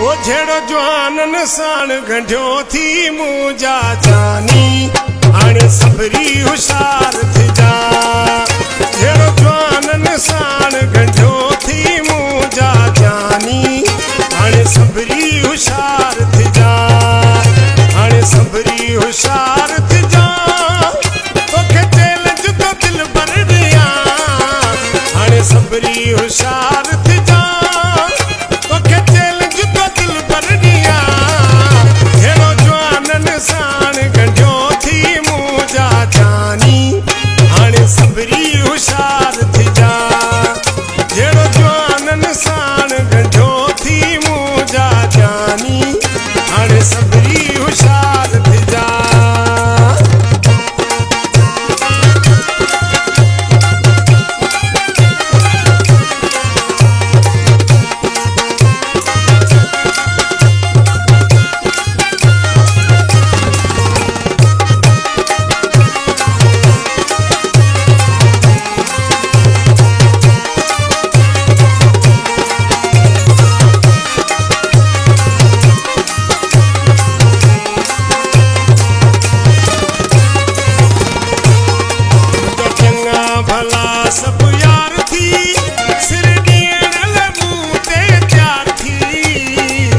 ओ झेड़ो जवानन साण गंढियो थी मुंहिंजा जानी हाणे सबरी होशियार थिजा झेड़ो जवानन साण गंढियो थी मुंहिंजा जानी हाणे सबरी होशियार थिजा हाणे सबरी होशियार थिजा तोखे चैलेंज तो दिल भर ॾियां हाणे सबरी होशियार थिजा तोखे चैलेंज तो दिल भर ॾियां झेड़ो जवानन साण गंढियो थी मुंहिंजा जानी हाणे सबरी होशियार थिजा झेड़ो जवानन साण गंढियो थी मुंहिंजा जानी हाणे सबरी होशियार थिजा सब यार थी सिर ॾियण लॻू ते तैयार थी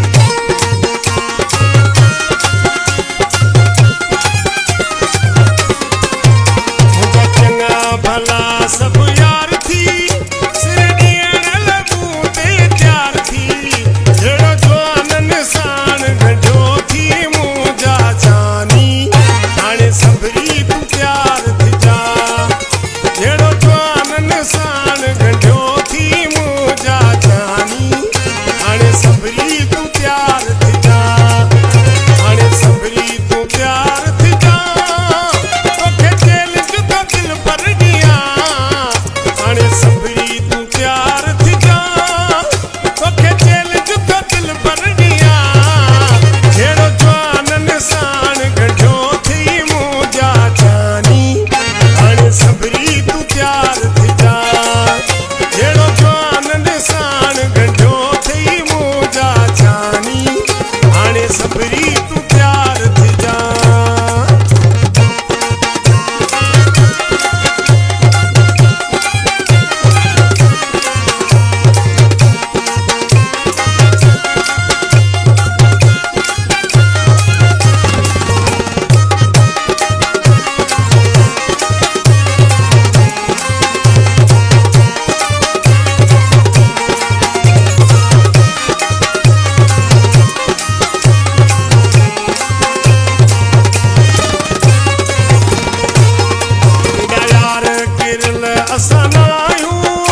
मुंहिंजा चङा भला सब यार थी सिर ॾियण लॻू ते तैयार थी झेड़ो जवानन साण गंढियो थी मुंहिंजा जानी हाणे सबरी तूं तैयार थिजा झेड़ो साण गंढियो थी मुंहिंजा जानी हाणे सबरी तूं तैयार थिजा हाणे सबरी तूं तैयार थिजा तोखे चैलेंज तो दिल भर ॾियां हाणे सबरी तूं तैयार थिजा तोखे चैलेंज तो दिल भर ॾियां झेड़ो जवानन साण गंढियो थी मुंहिंजा जानी हाणे सबरी तूं तैयार थिजा झेड़ो जवानन साण गंढियो थी मुंहिंजा जानी हाणे सबरी तूं तैयार थिजा असां न आहियूं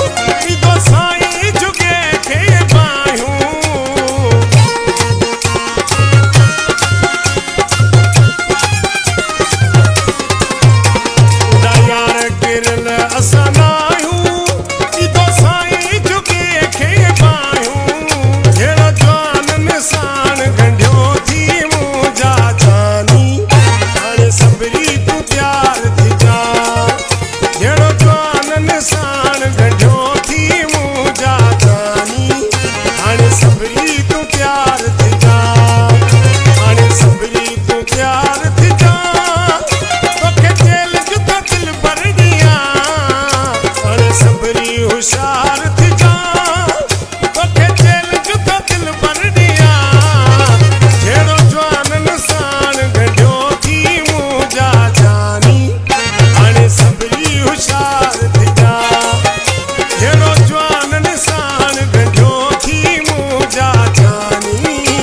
ईदो साईं झुके खे पायूं यार किरल असां न आहियूं ईदो साईं झुके खे पायूं झेड़ो जवानन साण गंढियो थी मुंहिंजा जानी हाणे सबरी तूं तैयार थिजा झेड़ो साण गंढियो थी मुंहिंजा जानी हाणे सबरी तूं तैयार थिजा हाणे सबरी तूं तैयार थिजा तोखे चैलेंज तो दिल भर ॾियां हाणे सबरी होशियार थिजा तोखे चैलेंज तो दिल भर ॾियां झेड़ो जवानन साण गंढियो थी मुंहिंजा जानी हाणे सबरी होशियार थिजा झेड़ो जवानन साण गंढियो थी मुंहिंजा जानी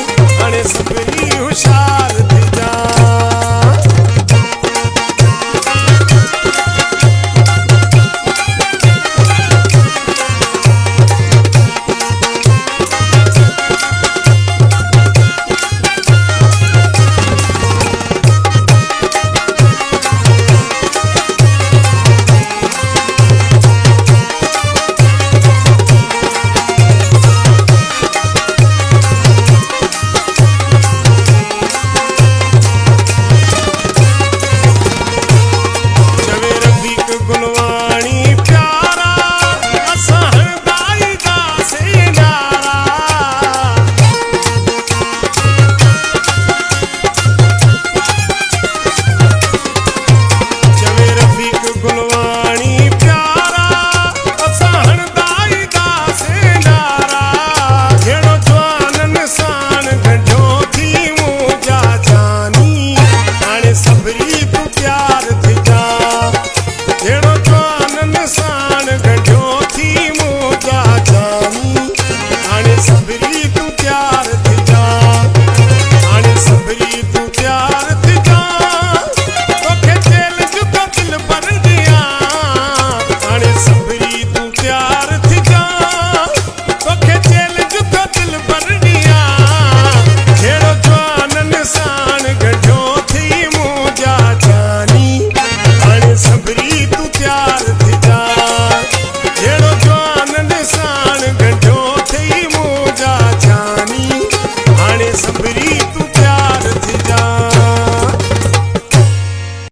संभली